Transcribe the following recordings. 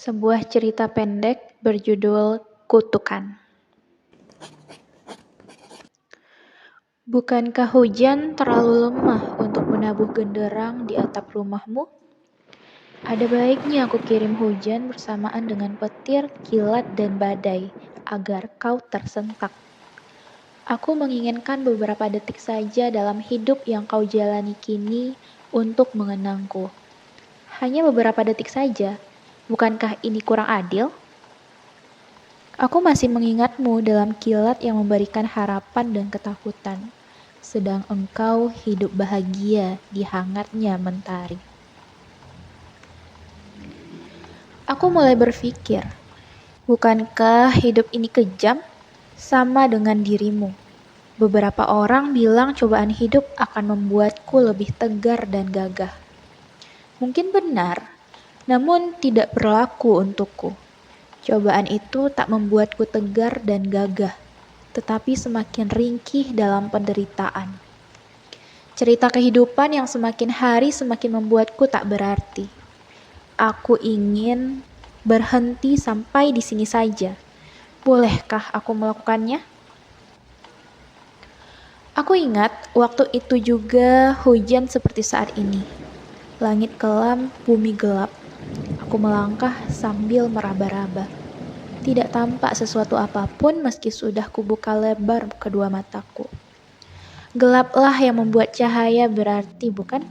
Sebuah cerita pendek berjudul Kutukan. Bukankah hujan terlalu lemah untuk menabuh genderang di atap rumahmu? Ada baiknya aku kirim hujan bersamaan dengan petir, kilat, dan badai agar kau tersentak. Aku menginginkan beberapa detik saja dalam hidup yang kau jalani kini untuk mengenangku. Hanya beberapa detik saja. Bukankah ini kurang adil? Aku masih mengingatmu dalam kilat yang memberikan harapan dan ketakutan, sedang engkau hidup bahagia di hangatnya mentari. Aku mulai berpikir, bukankah hidup ini kejam? Sama dengan dirimu. Beberapa orang bilang cobaan hidup akan membuatku lebih tegar dan gagah. Mungkin benar, namun tidak berlaku untukku. Cobaan itu tak membuatku tegar dan gagah, tetapi semakin ringkih dalam penderitaan. Cerita kehidupan yang semakin hari semakin membuatku tak berarti. Aku ingin berhenti sampai di sini saja. Bolehkah aku melakukannya? Aku ingat waktu itu juga hujan seperti saat ini. Langit kelam, bumi gelap. Aku melangkah sambil meraba-raba. Tidak tampak sesuatu apapun meski sudah kubuka lebar kedua mataku. Gelaplah yang membuat cahaya berarti, bukan?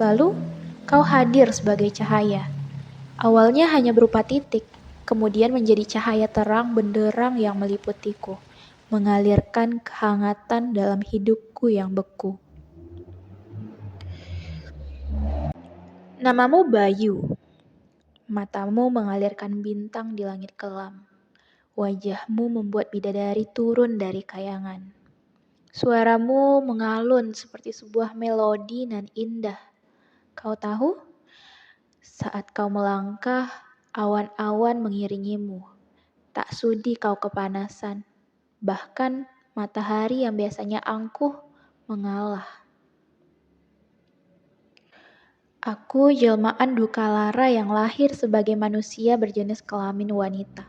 Lalu, kau hadir sebagai cahaya. Awalnya hanya berupa titik, kemudian menjadi cahaya terang benderang yang meliputiku, mengalirkan kehangatan dalam hidupku yang beku. Namamu Bayu. Matamu mengalirkan bintang di langit kelam. Wajahmu membuat bidadari turun dari kayangan. Suaramu mengalun seperti sebuah melodi nan indah. Kau tahu? Saat kau melangkah, awan-awan mengiringimu. Tak sudi kau kepanasan. Bahkan matahari yang biasanya angkuh mengalah. Aku jelmaan duka lara yang lahir sebagai manusia berjenis kelamin wanita.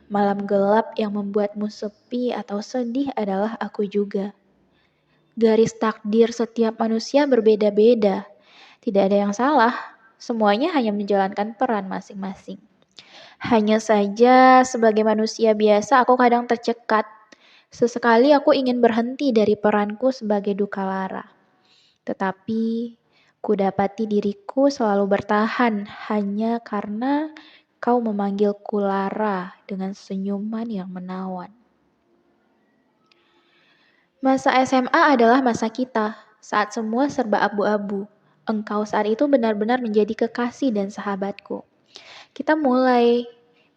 Malam gelap yang membuatmu sepi atau sedih adalah aku juga. Garis takdir setiap manusia berbeda-beda. Tidak ada yang salah, semuanya hanya menjalankan peran masing-masing. Hanya saja sebagai manusia biasa aku kadang tercekat. Sesekali aku ingin berhenti dari peranku sebagai duka lara. Tetapi kudapati diriku selalu bertahan hanya karena kau memanggilku Lara dengan senyuman yang menawan. Masa SMA adalah masa kita, saat semua serba abu-abu. Engkau saat itu benar-benar menjadi kekasih dan sahabatku. Kita mulai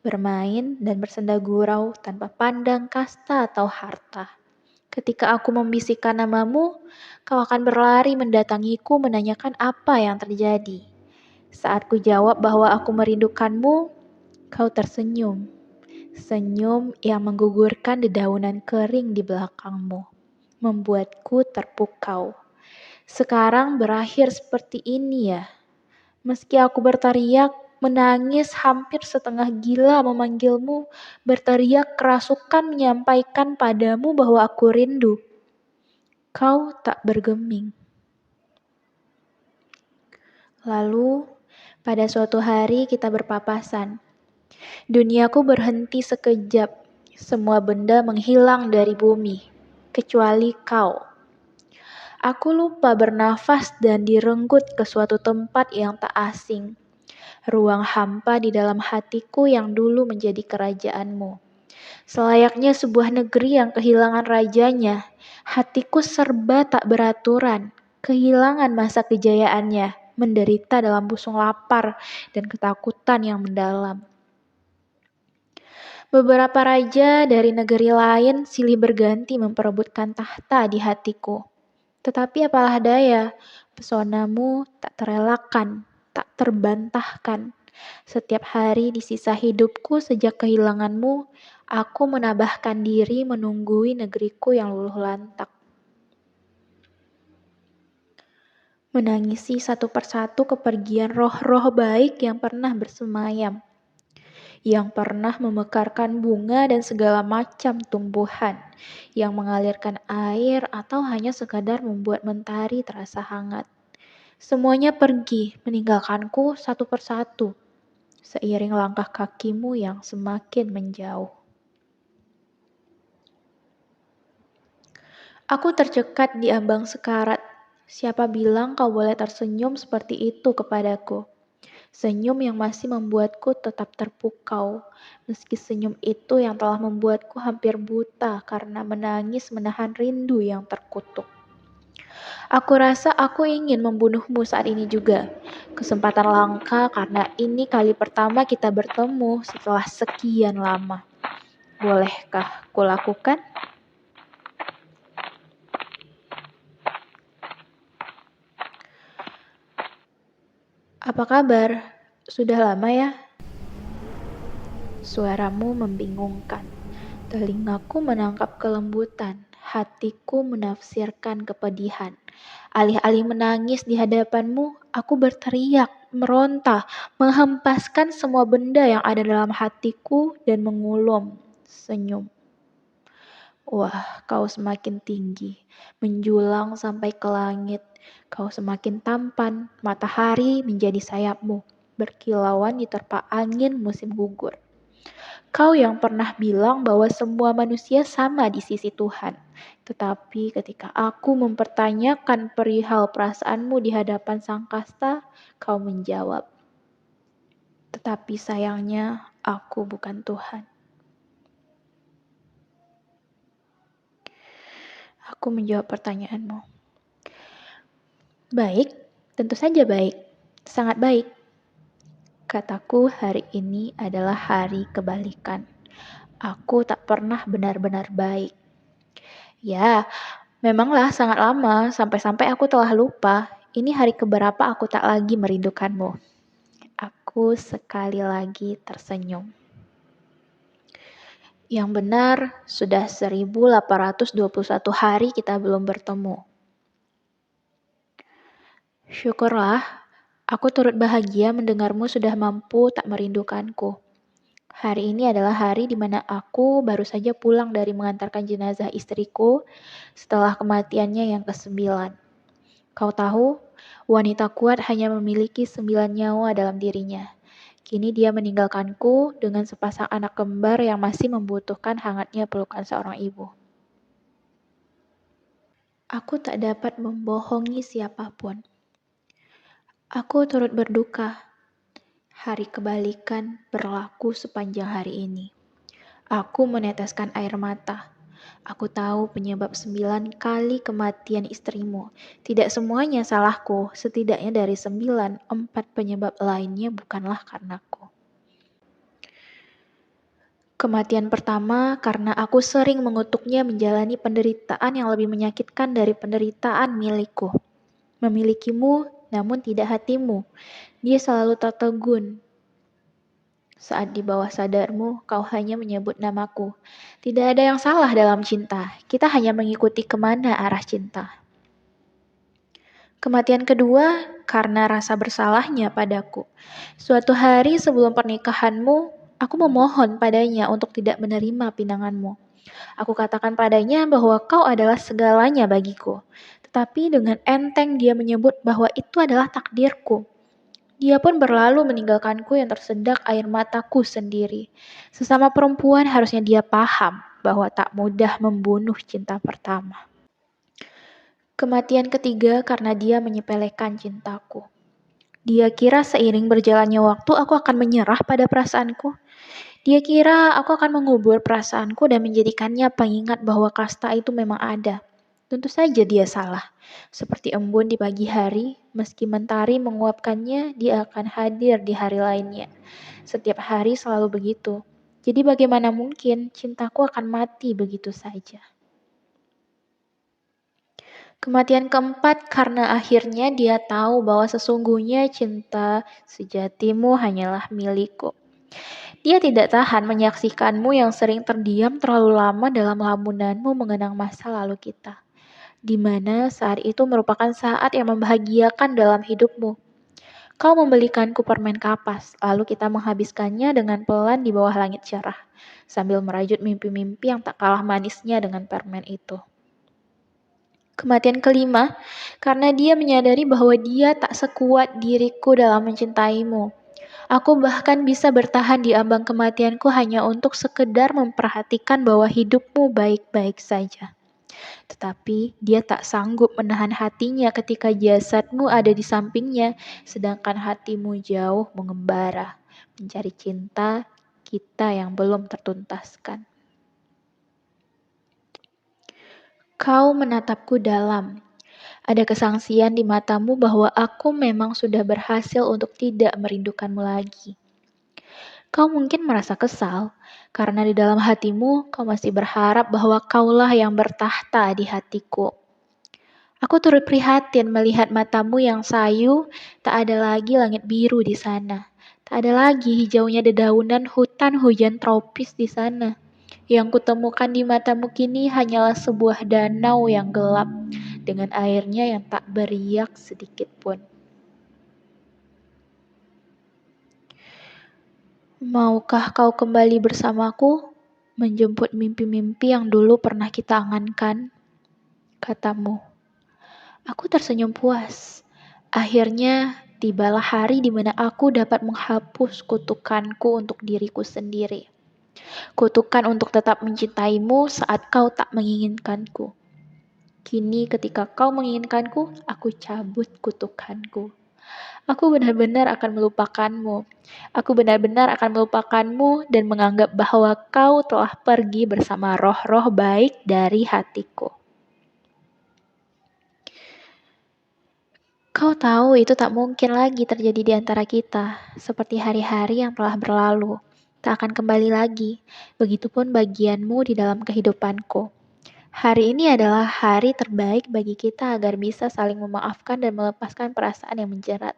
bermain dan bersenda gurau tanpa pandang kasta atau harta. Ketika aku membisikkan namamu, kau akan berlari mendatangiku menanyakan apa yang terjadi. Saat ku jawab bahwa aku merindukanmu, kau tersenyum. Senyum yang menggugurkan dedaunan kering di belakangmu, membuatku terpukau. Sekarang berakhir seperti ini ya. Meski aku berteriak, menangis hampir setengah gila memanggilmu, berteriak kerasukan menyampaikan padamu bahwa aku rindu. Kau tak bergeming. Lalu, pada suatu hari kita berpapasan. Duniaku berhenti sekejap. Semua benda menghilang dari bumi, kecuali kau. Aku lupa bernafas dan direnggut ke suatu tempat yang tak asing. Ruang hampa di dalam hatiku yang dulu menjadi kerajaanmu. Selayaknya sebuah negeri yang kehilangan rajanya, hatiku serba tak beraturan, kehilangan masa kejayaannya, menderita dalam busung lapar dan ketakutan yang mendalam. Beberapa raja dari negeri lain silih berganti memperebutkan tahta di hatiku. Tetapi apalah daya, pesonamu tak terelakkan, tak terbantahkan. Setiap hari di sisa hidupku sejak kehilanganmu, aku menabahkan diri menunggui negeriku yang luluh lantak. Menangisi satu persatu kepergian roh-roh baik yang pernah bersemayam. yang pernah memekarkan bunga dan segala macam tumbuhan, yang mengalirkan air atau hanya sekadar membuat mentari terasa hangat. Semuanya pergi, meninggalkanku satu persatu, seiring langkah kakimu yang semakin menjauh. Aku tercekat di ambang sekarat. Siapa bilang kau boleh tersenyum seperti itu kepadaku? Senyum yang masih membuatku tetap terpukau, meski senyum itu yang telah membuatku hampir buta karena menangis menahan rindu yang terkutuk. Aku rasa aku ingin membunuhmu saat ini juga. Kesempatan langka karena ini kali pertama kita bertemu setelah sekian lama. Bolehkah kulakukan? Apa kabar? Sudah lama ya? Suaramu membingungkan. Telingaku menangkap kelembutan, hatiku menafsirkan kepedihan. Alih-alih menangis di hadapanmu, aku berteriak, meronta, menghempaskan semua benda yang ada dalam hatiku dan mengulum senyum. Wah, kau semakin tinggi, menjulang sampai ke langit. Kau semakin tampan, matahari menjadi sayapmu, berkilauan diterpa angin musim gugur. Kau yang pernah bilang bahwa semua manusia sama di sisi Tuhan. Tetapi ketika aku mempertanyakan perihal perasaanmu di hadapan Sang Kasta, kau menjawab, "Tetapi sayangnya aku bukan Tuhan." Aku menjawab pertanyaanmu. Baik, tentu saja baik. Sangat baik. Kataku hari ini adalah hari kebalikan. Aku tak pernah benar-benar baik. Ya, memanglah sangat lama, sampai-sampai aku telah lupa. Ini hari keberapa aku tak lagi merindukanmu. Aku sekali lagi tersenyum. Yang benar, sudah 1821 hari kita belum bertemu. Syukurlah, aku turut bahagia mendengarmu sudah mampu tak merindukanku. Hari ini adalah hari di mana aku baru saja pulang dari mengantarkan jenazah istriku setelah kematiannya yang ke-9. Kau tahu, wanita kuat hanya memiliki 9 nyawa dalam dirinya. Kini dia meninggalkanku dengan sepasang anak kembar yang masih membutuhkan hangatnya pelukan seorang ibu. Aku tak dapat membohongi siapapun. Aku turut berduka. Hari kebalikan berlaku sepanjang hari ini. Aku meneteskan air mata. Aku tahu penyebab 9 kali kematian istrimu. Tidak semuanya salahku, setidaknya dari 9, 4 penyebab lainnya bukanlah karenaku. Kematian pertama karena aku sering mengutuknya menjalani penderitaan yang lebih menyakitkan dari penderitaan milikku. Memilikimu, namun tidak hatimu. Dia selalu tertegun. Saat di bawah sadarmu, kau hanya menyebut namaku. Tidak ada yang salah dalam cinta. Kita hanya mengikuti kemana arah cinta. Kematian kedua karena rasa bersalahnya padaku. Suatu hari sebelum pernikahanmu, aku memohon padanya untuk tidak menerima pinanganmu. Aku katakan padanya bahwa kau adalah segalanya bagiku. Tetapi dengan enteng dia menyebut bahwa itu adalah takdirku. Dia pun berlalu meninggalkanku yang tersedak air mataku sendiri. Sesama perempuan harusnya dia paham bahwa tak mudah membunuh cinta pertama. Kematian ketiga karena dia menyepelekan cintaku. Dia kira seiring berjalannya waktu aku akan menyerah pada perasaanku. Dia kira aku akan mengubur perasaanku dan menjadikannya pengingat bahwa kasta itu memang ada. Tentu saja dia salah. Seperti embun di pagi hari, meski mentari menguapkannya, dia akan hadir di hari lainnya. Setiap hari selalu begitu. Jadi bagaimana mungkin cintaku akan mati begitu saja? Kematian keempat karena akhirnya dia tahu bahwa sesungguhnya cinta sejatimu hanyalah milikku. Dia tidak tahan menyaksikanmu yang sering terdiam terlalu lama dalam lamunanmu mengenang masa lalu kita. Di mana saat itu merupakan saat yang membahagiakan dalam hidupmu. Kau membelikanku permen kapas, lalu kita menghabiskannya dengan pelan di bawah langit cerah, sambil merajut mimpi-mimpi yang tak kalah manisnya dengan permen itu. Kematian kelima, karena dia menyadari bahwa dia tak sekuat diriku dalam mencintaimu. Aku bahkan bisa bertahan di ambang kematianku hanya untuk sekedar memperhatikan bahwa hidupmu baik-baik saja. Tetapi dia tak sanggup menahan hatinya ketika jasadmu ada di sampingnya, sedangkan hatimu jauh mengembara, mencari cinta kita yang belum tertuntaskan. Kau menatapku dalam. Ada kesangsian di matamu bahwa aku memang sudah berhasil untuk tidak merindukanmu lagi. Kau mungkin merasa kesal, karena di dalam hatimu kau masih berharap bahwa kaulah yang bertahta di hatiku. Aku turut prihatin melihat matamu yang sayu, tak ada lagi langit biru di sana. Tak ada lagi hijaunya dedaunan hutan hujan tropis di sana. Yang kutemukan di matamu kini hanyalah sebuah danau yang gelap, dengan airnya yang tak beriak sedikit pun. Maukah kau kembali bersamaku, menjemput mimpi-mimpi yang dulu pernah kita angankan? Katamu. Aku tersenyum puas. Akhirnya, tibalah hari di mana aku dapat menghapus kutukanku untuk diriku sendiri. Kutukan untuk tetap mencintaimu saat kau tak menginginkanku. Kini ketika kau menginginkanku, aku cabut kutukanku. Aku benar-benar akan melupakanmu. Aku benar-benar akan melupakanmu dan menganggap bahwa kau telah pergi bersama roh-roh baik dari hatiku. Kau tahu itu tak mungkin lagi terjadi di antara kita, seperti hari-hari yang telah berlalu. Tak akan kembali lagi, begitupun bagianmu di dalam kehidupanku. Hari ini adalah hari terbaik bagi kita agar bisa saling memaafkan dan melepaskan perasaan yang menjerat.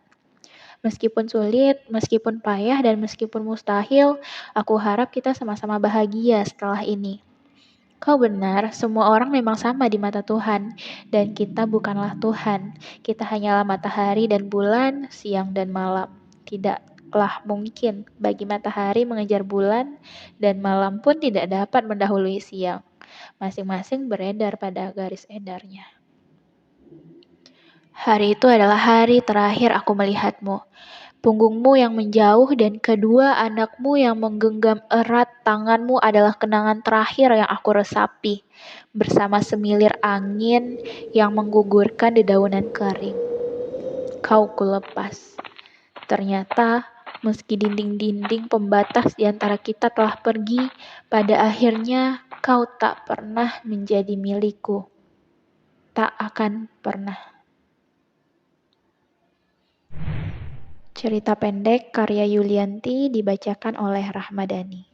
Meskipun sulit, meskipun payah, dan meskipun mustahil, aku harap kita sama-sama bahagia setelah ini. Kau benar, semua orang memang sama di mata Tuhan, dan kita bukanlah Tuhan. Kita hanyalah matahari dan bulan, siang dan malam. Tidaklah mungkin bagi matahari mengejar bulan, dan malam pun tidak dapat mendahului siang. Masing-masing beredar pada garis edarnya. Hari itu adalah hari terakhir aku melihatmu. Punggungmu yang menjauh dan kedua anakmu yang menggenggam erat tanganmu adalah kenangan terakhir yang aku resapi, bersama semilir angin yang menggugurkan dedaunan kering. Kau kulepas. Ternyata, meski dinding-dinding pembatas di antara kita telah pergi, pada akhirnya kau tak pernah menjadi milikku. Tak akan pernah. Cerita pendek karya Yulianti dibacakan oleh Rahmadani.